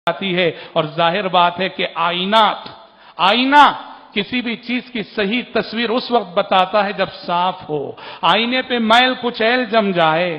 आती है। और जाहिर बात है कि आईना किसी भी चीज की सही तस्वीर उस वक्त बताता है जब साफ हो। आईने पे मैल कुचैल जम जाए,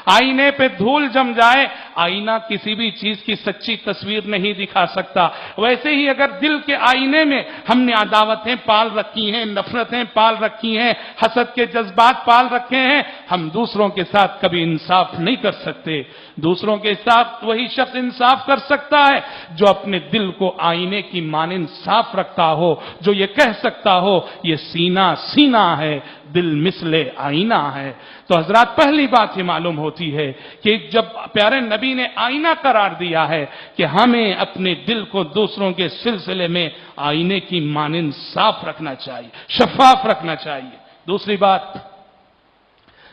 आईने पे धूल जम जाए, आईना किसी भी चीज की सच्ची तस्वीर नहीं दिखा सकता। वैसे ही अगर दिल के आईने में हमने अदावतें पाल रखी हैं, नफरतें पाल रखी हैं, हसद के जज्बात पाल रखे हैं, हम दूसरों के साथ कभी इंसाफ नहीं कर सकते। दूसरों के साथ वही शख्स इंसाफ कर सकता है जो अपने दिल को आईने की मानिंद साफ रखता हो, जो ये कह सकता हो ये सीना सीना है, दिल मिसले आईना है। तो हजरात, पहली बात ये मालूम होती है कि जब प्यारे नबी ने आईना करार दिया है कि हमें अपने दिल को दूसरों के सिलसिले में आईने की मानिंद साफ रखना चाहिए, शफाफ रखना चाहिए। दूसरी बात,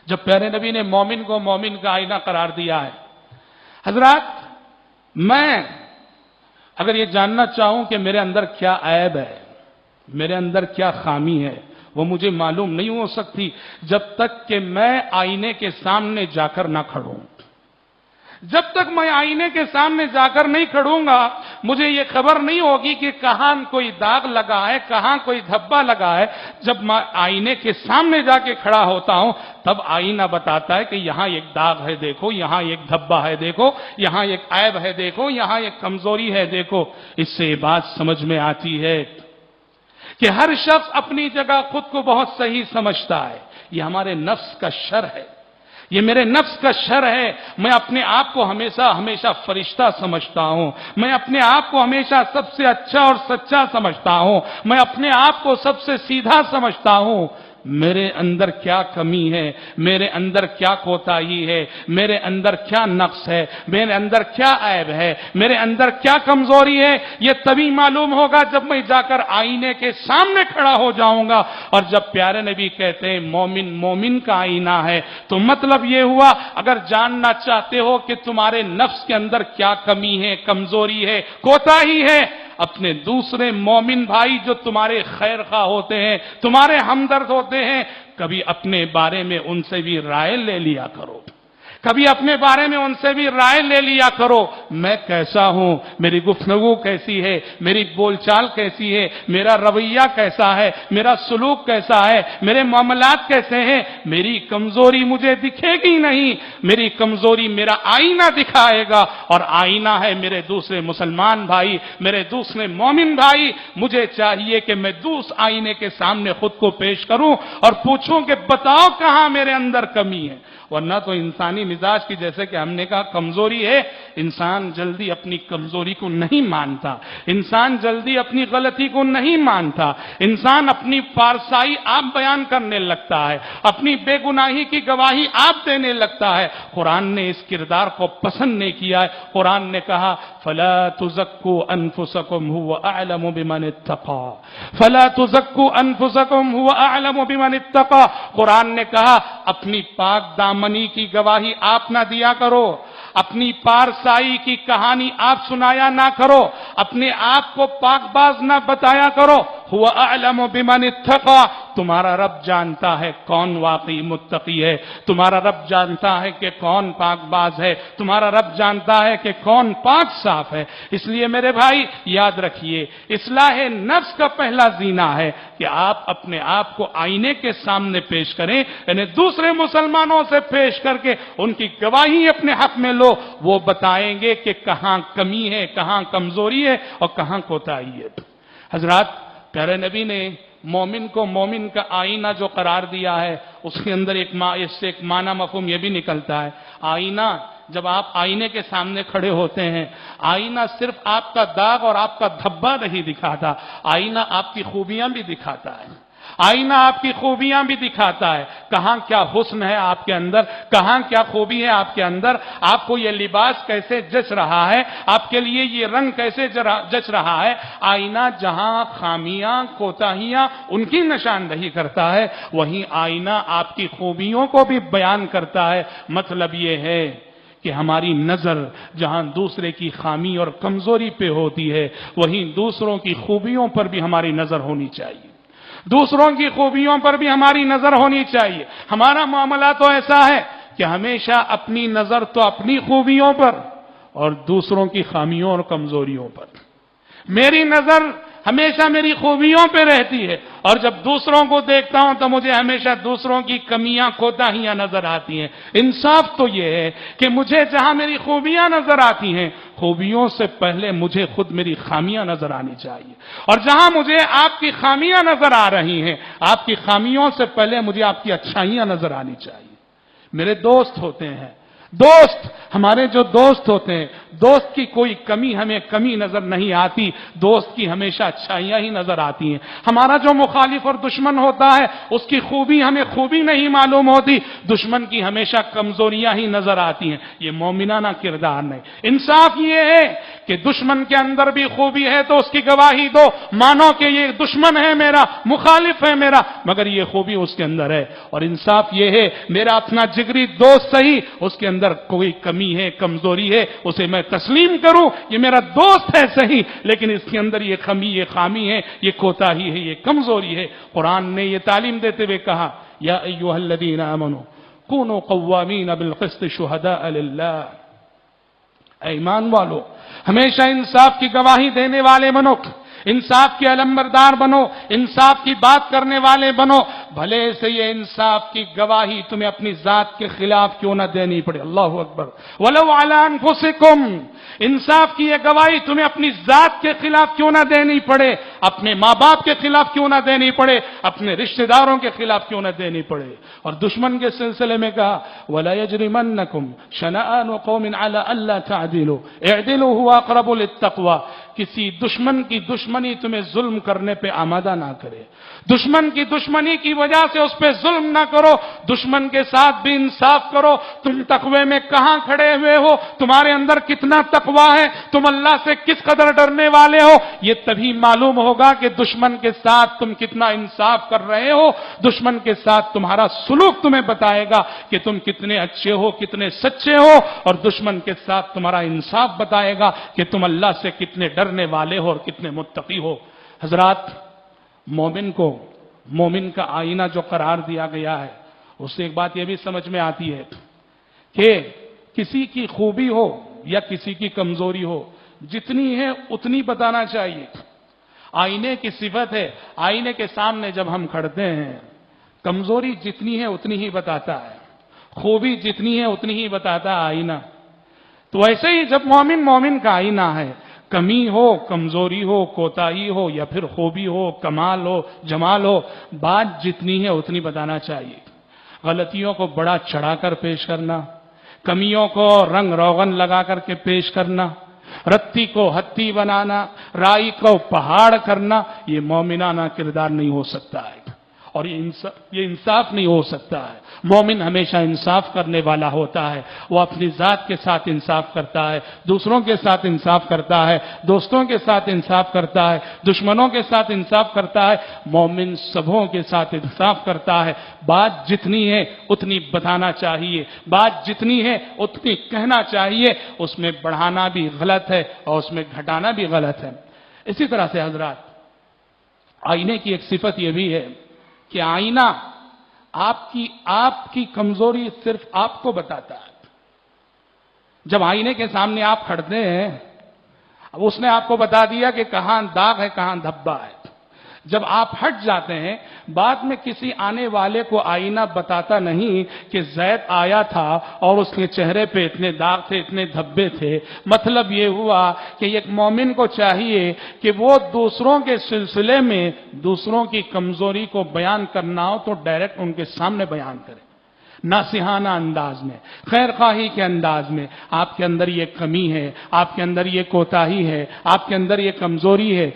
जब प्यारे नबी ने मोमिन को मोमिन का आईना करार दिया है, हजरात, मैं अगर ये जानना चाहूं कि मेरे अंदर क्या ऐब है, मेरे अंदर क्या खामी है, वो मुझे मालूम नहीं हो सकती जब तक कि मैं आईने के सामने जाकर ना खड़ूं। जब तक मैं आईने के सामने जाकर नहीं खड़ूंगा, मुझे ये खबर नहीं होगी कि कहां कोई दाग लगा है, कहां कोई धब्बा लगा है। जब मैं आईने के सामने जाके खड़ा होता हूं, तब आईना बताता है कि यहां एक दाग है देखो, यहां एक धब्बा है देखो, यहां एक ऐब है देखो, यहां एक कमजोरी है देखो। इससे बात समझ में आती है कि हर शख्स अपनी जगह खुद को बहुत सही समझता है। ये हमारे नफ्स का शर है, ये मेरे नफ्स का शर है। मैं अपने आप को हमेशा हमेशा फरिश्ता समझता हूं, मैं अपने आप को हमेशा सबसे अच्छा और सच्चा समझता हूं, मैं अपने आप को सबसे सीधा समझता हूं। मेरे अंदर क्या कमी है, मेरे अंदर क्या कोताही है, मेरे अंदर क्या नक्स है, मेरे अंदर क्या ऐब है, मेरे अंदर क्या कमजोरी है, यह तभी मालूम होगा जब मैं जाकर आईने के सामने खड़ा हो जाऊंगा। और जब प्यारे नबी कहते हैं मोमिन मोमिन का आईना है, तो मतलब यह हुआ, अगर जानना चाहते हो कि तुम्हारे नफ्स के अंदर क्या कमी है, कमजोरी है, कोताही है, अपने दूसरे मोमिन भाई जो तुम्हारे खैर खा होते हैं, तुम्हारे हमदर्द होते हैं, कभी अपने बारे में उनसे भी राय ले लिया करो, कभी अपने बारे में उनसे भी राय ले लिया करो। मैं कैसा हूं, मेरी गुफ्तगू कैसी है, मेरी बोलचाल कैसी है, मेरा रवैया कैसा है, मेरा सलूक कैसा है, मेरे मामलात कैसे हैं। मेरी कमजोरी मुझे दिखेगी नहीं, मेरी कमजोरी मेरा आईना दिखाएगा। और आईना है मेरे दूसरे मुसलमान भाई, मेरे दूसरे मोमिन भाई। मुझे चाहिए कि मैं दूस आईने के सामने खुद को पेश करूं और पूछूं कि बताओ कहां मेरे अंदर कमी है। वरना तो इंसानी मिजाज की, जैसे कि हमने कहा, कमजोरी है। इंसान जल्दी अपनी कमजोरी को नहीं मानता, इंसान जल्दी अपनी गलती को नहीं मानता, इंसान अपनी पारसाई आप बयान करने लगता है, अपनी बेगुनाही की गवाही आप देने लगता है। कुरान ने इस किरदार को पसंद नहीं किया है। कुरान ने कहा फला तुज़क्कू अनफुसकुम हुवा अअलमु बिमन इत्तक़ा, फला तुज़क्कू अनफुसकुम हुवा अअलमु बिमन इत्तक़ा। कुरान ने कहा अपनी पाक दामनी की गवाही आप ना दिया करो, अपनी पारसाई की कहानी आप सुनाया ना करो, अपने आप को पाकबाज ना बताया करो। हुवा अअलमु बिमन इत्तक़ा, तुम्हारा रब जानता है कौन वाकई मुत्तकी है, तुम्हारा रब जानता है कि कौन पाकबाज है, तुम्हारा रब जानता है कि कौन पाक साफ है। इसलिए मेरे भाई याद रखिए, इस्लाह नफ्स का पहला जीना है कि आप अपने आप को आईने के सामने पेश करें, यानी दूसरे मुसलमानों से पेश करके उनकी गवाही अपने हक में लो। वो बताएंगे कि कहां कमी है, कहां कमजोरी है और कहां कोताही है। हजरात, प्यारे नबी ने मोमिन को मोमिन का आईना जो करार दिया है, उसके अंदर इससे एक माना मफहूम यह भी निकलता है। आईना, जब आप आईने के सामने खड़े होते हैं, आईना सिर्फ आपका दाग और आपका धब्बा नहीं दिखाता, आईना आपकी खूबियां भी दिखाता है, आईना आपकी खूबियां भी दिखाता है। कहां क्या हुस्न है आपके अंदर, कहां क्या खूबी है आपके अंदर, आपको ये लिबास कैसे जच रहा है, आपके लिए ये रंग कैसे जच रहा है। आईना जहां खामियां कोताहियां उनकी निशानदही करता है, वहीं आईना आपकी खूबियों को भी बयान करता है। मतलब ये है कि हमारी नजर जहां दूसरे की खामी और कमजोरी पे होती है, वहीं दूसरों की खूबियों पर भी हमारी नजर होनी चाहिए, दूसरों की खूबियों पर भी हमारी नजर होनी चाहिए। हमारा मामला तो ऐसा है कि हमेशा अपनी नजर तो अपनी खूबियों पर اور دوسروں کی خامیوں اور کمزوریوں پر. میری نظر ہمیشہ میری خوبیوں پہ رہتی ہے، اور جب دوسروں کو دیکھتا ہوں تو مجھے ہمیشہ دوسروں کی کمیاں کوتاہیاں نظر آتی ہیں. انصاف تو یہ ہے کہ مجھے جہاں میری خوبیاں نظر آتی ہیں، خوبیوں سے پہلے مجھے خود میری خامیاں نظر آنی چاہیے، اور جہاں مجھے آپ کی خامیاں نظر آ رہی ہیں، آپ کی خامیوں سے پہلے مجھے آپ کی اچھائیاں نظر آنی چاہیے. میرے دوست ہوتے ہیں، دوست ہمارے جو دوست ہوتے ہیں، دوست کی کوئی کمی ہمیں کمی نظر نہیں آتی، دوست کی ہمیشہ اچھائیاں ہی نظر آتی ہیں. ہمارا جو مخالف اور دشمن ہوتا ہے، اس کی خوبی ہمیں خوبی نہیں معلوم ہوتی، دشمن کی ہمیشہ کمزوریاں ہی نظر آتی ہیں. یہ مومنانہ کردار نہیں. انصاف یہ ہے کہ دشمن کے اندر بھی خوبی ہے تو اس کی گواہی دو، مانو کہ یہ دشمن ہے میرا، مخالف ہے میرا، مگر یہ خوبی اس کے اندر ہے. اور انصاف یہ ہے میرا اپنا جگری دوست صحیح، اس کے اندر کوئی کمی ہے، کمزوری ہے، اسے میں تسلیم کروں، یہ میرا دوست ہے صحیح، لیکن اس کے اندر یہ کمی، یہ خامی ہے، یہ کوتاہی ہے، یہ کمزوری ہے. قرآن نے یہ تعلیم دیتے ہوئے کہا یا ایھا الذین آمنوا کونوا قوامین بالقسط شہداء للہ. اے ایمان والو، ہمیشہ انصاف کی گواہی دینے والے بنو، انصاف کے علمبردار بنو، انصاف کی بات کرنے والے بنو، بھلے سے یہ انصاف کی گواہی تمہیں اپنی ذات کے خلاف کیوں نہ دینی پڑے. اللہ اکبر. ولو علی انفسکم، انصاف کی یہ گواہی تمہیں اپنی ذات کے خلاف کیوں نہ دینی پڑے، اپنے ماں باپ کے خلاف کیوں نہ دینی پڑے، اپنے رشتہ داروں کے خلاف کیوں نہ دینی پڑے. اور دشمن کے سلسلے میں کہا ولا یجرمنکم شنآن قوم علی الا تعدلوا اعدلوا هو اقرب للتقوى. کسی دشمن کی دشمنی تمہیں ظلم کرنے پہ آمادہ نہ کرے، دشمن کی دشمنی کی وجہ سے اس پہ ظلم نہ کرو، دشمن کے ساتھ بھی انصاف کرو. تم تقوی میں کہاں کھڑے ہوئے ہو، تمہارے اندر کتنا تقوی ہے، تم اللہ سے کس قدر ڈرنے والے ہو، یہ تبھی معلوم ہوگا کہ دشمن کے ساتھ تم کتنا انصاف کر رہے ہو. دشمن کے ساتھ تمہارا سلوک تمہیں بتائے گا کہ تم کتنے اچھے ہو، کتنے سچے ہو، اور دشمن کے ساتھ تمہارا انصاف بتائے گا کہ تم اللہ سے کتنے ڈرنے والے ہو اور کتنے متقی ہو. حضرات، مومن کو مومن کا آئینہ جو قرار دیا گیا ہے، اس سے ایک بات یہ بھی سمجھ میں آتی ہے کہ کسی کی خوبی ہو یا کسی کی کمزوری ہو، جتنی ہے اتنی بتانا چاہیے. آئینے کی صفت ہے، آئینے کے سامنے جب ہم کھڑتے ہیں، کمزوری جتنی ہے اتنی ہی بتاتا ہے، خوبی جتنی ہے اتنی ہی بتاتا ہے آئینہ. تو ایسے ہی جب مومن مومن کا آئینہ ہے، کمی ہو، کمزوری ہو، کوتاہی ہو، یا پھر خوبی ہو، کمال ہو، جمال ہو، بات جتنی ہے اتنی بتانا چاہیے. غلطیوں کو بڑا چڑھا کر پیش کرنا، کمیوں کو رنگ روغن لگا کر کے پیش کرنا، رتی کو ہتھی بنانا، رائی کو پہاڑ کرنا، یہ مومنانہ کردار نہیں ہو سکتا ہے، اور یہ انصاف نہیں ہو سکتا ہے. مومن ہمیشہ انصاف کرنے والا ہوتا ہے. وہ اپنی ذات کے ساتھ انصاف کرتا ہے، دوسروں کے ساتھ انصاف کرتا ہے، دوستوں کے ساتھ انصاف کرتا ہے، دشمنوں کے ساتھ انصاف کرتا ہے. مومن سبوں کے ساتھ انصاف کرتا ہے. بات جتنی ہے اتنی بتانا چاہیے، بات جتنی ہے اتنی کہنا چاہیے. اس میں بڑھانا بھی غلط ہے اور اس میں گھٹانا بھی غلط ہے. اسی طرح سے حضرات، آئینے کی ایک صفت یہ بھی ہے کہ آئینہ آپ کی کمزوری صرف آپ کو بتاتا ہے. جب آئینے کے سامنے آپ کھڑتے ہیں، اب اس نے آپ کو بتا دیا کہ کہاں داغ ہے، کہاں دھبا ہے. جب آپ ہٹ جاتے ہیں، بعد میں کسی آنے والے کو آئینہ بتاتا نہیں کہ زید آیا تھا اور اس کے چہرے پہ اتنے داغ تھے، اتنے دھبے تھے. مطلب یہ ہوا کہ ایک مومن کو چاہیے کہ وہ دوسروں کے سلسلے میں دوسروں کی کمزوری کو بیان کرنا ہو تو ڈائریکٹ ان کے سامنے بیان کرے، ناصحانہ انداز میں، خیر خواہی کے انداز میں. آپ کے اندر یہ کمی ہے، آپ کے اندر یہ کوتاہی ہے، آپ کے اندر یہ کمزوری ہے،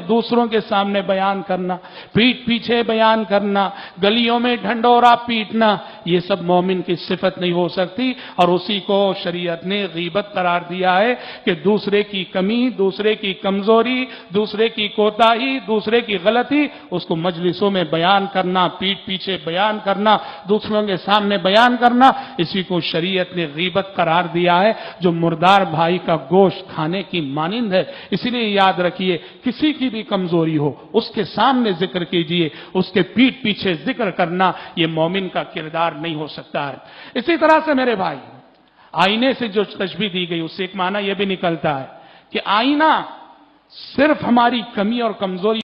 دوسروں کے سامنے بیان کرنا، پیٹھ پیچھے بیان کرنا، گلیوں میں ڈھنڈورا پیٹنا، یہ سب مومن کی صفت نہیں ہو سکتی. اور اسی کو شریعت نے غیبت قرار دیا ہے کہ دوسرے کی کمی، دوسرے کی کمزوری، دوسرے کی کوتاہی، دوسرے کی غلطی، اس کو مجلسوں میں بیان کرنا، پیٹھ پیچھے بیان کرنا، دوسروں کے سامنے بیان کرنا، اسی کو شریعت نے غیبت قرار دیا ہے، جو مردار بھائی کا گوشت کھانے کی مانند ہے. اسی لیے یاد رکھیے، کسی کی بھی کمزوری ہو اس کے سامنے ذکر کیجئے، اس کے پیٹھ پیچھے ذکر کرنا یہ مومن کا کردار نہیں ہو سکتا ہے. اسی طرح سے میرے بھائی، आईने से जो तशबीह दी गई उससे एक माना यह भी निकलता है कि आईना सिर्फ हमारी कमी और कमजोरी